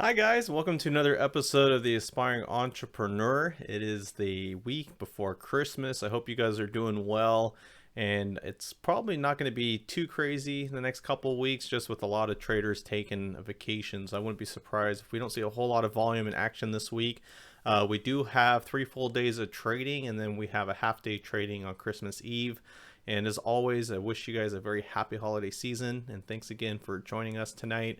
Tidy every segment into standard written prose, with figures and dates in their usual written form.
Hi guys, welcome to another episode of the Aspiring Entrepreneur. It is the week before Christmas. I hope you guys are doing well, and it's probably not going to be too crazy the next couple of weeks, just with a lot of traders taking vacations. I wouldn't be surprised if we don't see a whole lot of volume and action this week. We do have 3 full days of trading, and then we have a half day trading on Christmas Eve. And as always, I wish you guys a very happy holiday season, and thanks again for joining us tonight.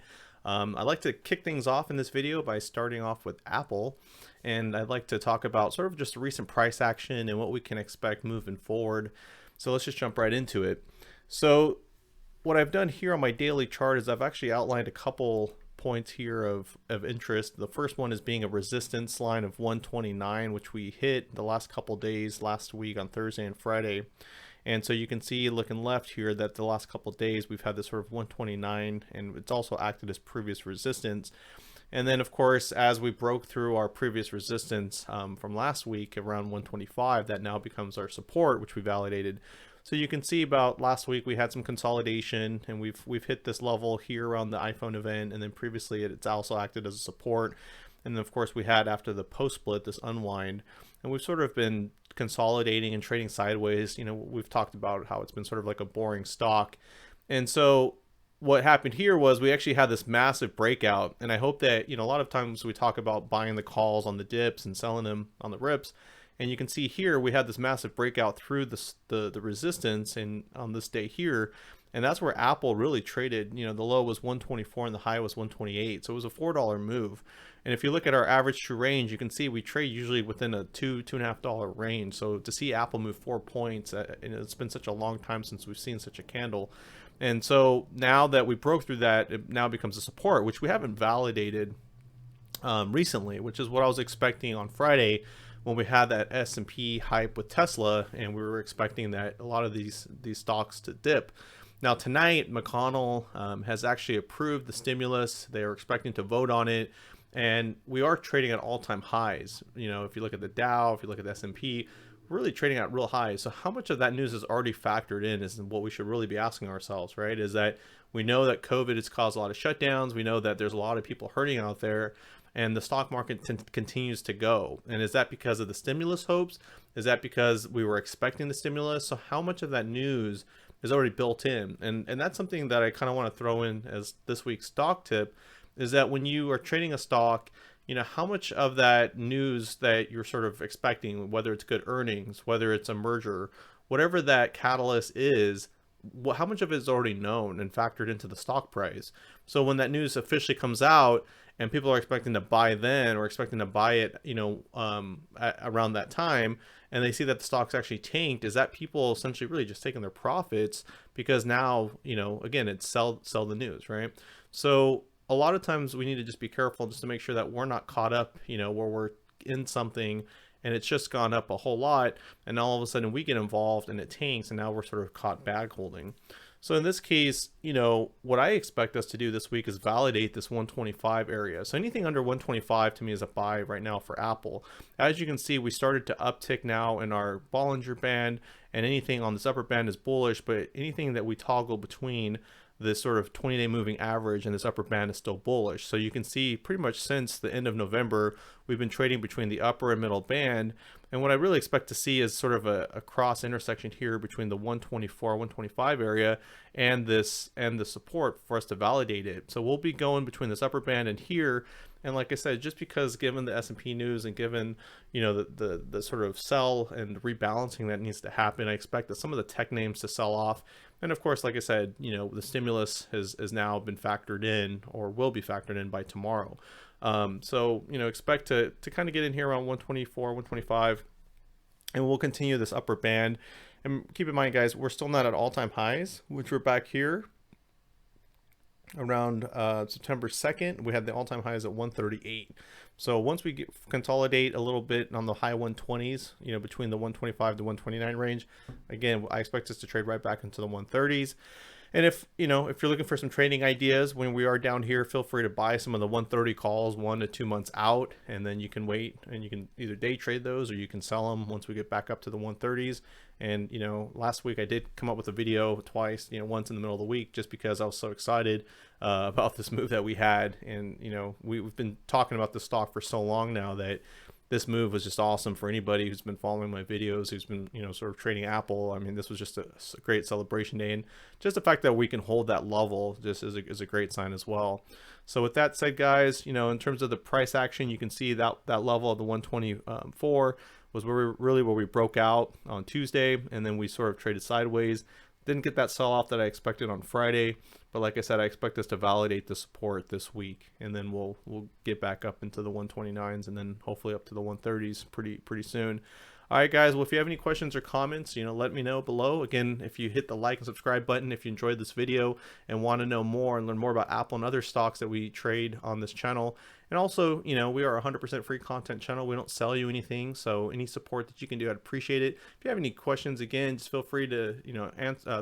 I'd like to kick things off in this video by starting off with Apple, and I'd like to talk about sort of just recent price action and what we can expect moving forward. So let's just jump right into it. So what I've done here on my daily chart is I've actually outlined a couple points here of interest. The first one is being a resistance line of 129, which we hit the last couple days last week on Thursday and Friday. And so you can see looking left here that the last couple of days we've had this sort of 129, and it's also acted as previous resistance. And then of course, as we broke through our previous resistance from last week around 125, that now becomes our support, which we validated. So you can see about last week we had some consolidation, and we've hit this level here around the iPhone event, and then previously it's also acted as a support. And then of course we had, after the post split, this unwind, and we've sort of been consolidating and trading sideways. You know, we've talked about how it's been sort of like a boring stock. And so what happened here was we actually had this massive breakout, and I hope that, you know, a lot of times we talk about buying the calls on the dips and selling them on the rips, and you can see here we had this massive breakout through the resistance and on this day here. And that's where Apple really traded. You know, the low was 124 and the high was 128. So it was a $4 move. And if you look at our average true range, you can see we trade usually within a $2.5 range. So to see Apple move 4 points, and it's been such a long time since we've seen such a candle. And so now that we broke through that, it now becomes a support, which we haven't validated recently, which is what I was expecting on Friday when we had that S&P hype with Tesla, and we were expecting that a lot of these stocks to dip. Now tonight, McConnell has actually approved the stimulus. They are expecting to vote on it, and we are trading at all-time highs. You know, if you look at the Dow, if you look at the S&P, we're really trading at real highs. So how much of that news is already factored in is what we should really be asking ourselves, right? Is that we know that COVID has caused a lot of shutdowns. We know that there's a lot of people hurting out there, and the stock market continues to go. And is that because of the stimulus hopes? Is that because we were expecting the stimulus? So how much of that news is already built in? And that's something that I kind of want to throw in as this week's stock tip, is that when you are trading a stock, you know, how much of that news that you're sort of expecting, whether it's good earnings, whether it's a merger, whatever that catalyst is, how much of it is already known and factored into the stock price? So when that news officially comes out and people are expecting to buy then, or expecting to buy it, you know, around that time, and they see that the stock's actually tanked, is that people essentially really just taking their profits because now, you know, again, it's sell the news, right? So a lot of times we need to just be careful just to make sure that we're not caught up, you know, where we're in something and it's just gone up a whole lot, and all of a sudden we get involved and it tanks, and now we're sort of caught bag holding. So in this case, you know, what I expect us to do this week is validate this 125 area. So anything under 125 to me is a buy right now for Apple. As you can see, we started to uptick now in our Bollinger Band, and anything on this upper band is bullish, but anything that we toggle between this sort of 20-day moving average and this upper band is still bullish. So you can see pretty much since the end of November, we've been trading between the upper and middle band. And what I really expect to see is sort of a cross intersection here between the 124, 125 area and this and the support for us to validate it. So we'll be going between this upper band and here. And like I said, just because given the S&P news and given, you know, the sort of sell and rebalancing that needs to happen, I expect that some of the tech names to sell off. And of course, like I said, you know, the stimulus has now been factored in, or will be factored in by tomorrow. So, you know, expect to kind of get in here around 124, 125, and we'll continue this upper band. And keep in mind, guys, we're still not at all-time highs, which we're back here around September 2nd. We had the all-time highs at 138. So once we consolidate a little bit on the high 120s, you know, between the 125 to 129 range, again, I expect us to trade right back into the 130s. And if if you're looking for some trading ideas when we are down here, feel free to buy some of the 130 calls 1 to 2 months out, and then you can wait and you can either day trade those or you can sell them once we get back up to the 130s. And last week I did come up with a video twice, once in the middle of the week, just because I was so excited about this move that we had. And we've been talking about the stock for so long now that this move was just awesome for anybody who's been following my videos, who's been, sort of trading Apple. I mean, this was just a great celebration day, and just the fact that we can hold that level just is a great sign as well. So with that said, guys, in terms of the price action, you can see that level of the 124 was where we broke out on Tuesday, and then we sort of traded sideways. Didn't get that sell-off that I expected on Friday, but like I said, I expect us to validate the support this week, and then we'll get back up into the 129s, and then hopefully up to the 130s pretty soon. All right, guys. Well, if you have any questions or comments, let me know below. Again, if you hit the like and subscribe button, if you enjoyed this video and want to know more and learn more about Apple and other stocks that we trade on this channel. And also, we are a 100% free content channel. We don't sell you anything, so any support that you can do, I'd appreciate it. If you have any questions, again, just feel free to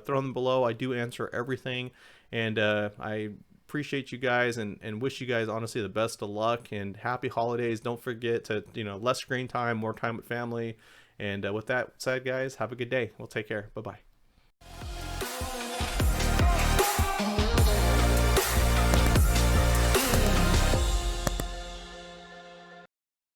throw them below. I do answer everything, and I appreciate you guys and wish you guys honestly the best of luck and happy holidays. Don't forget to less screen time, more time with family. And with that said, guys, have a good day. We'll take care. Bye bye.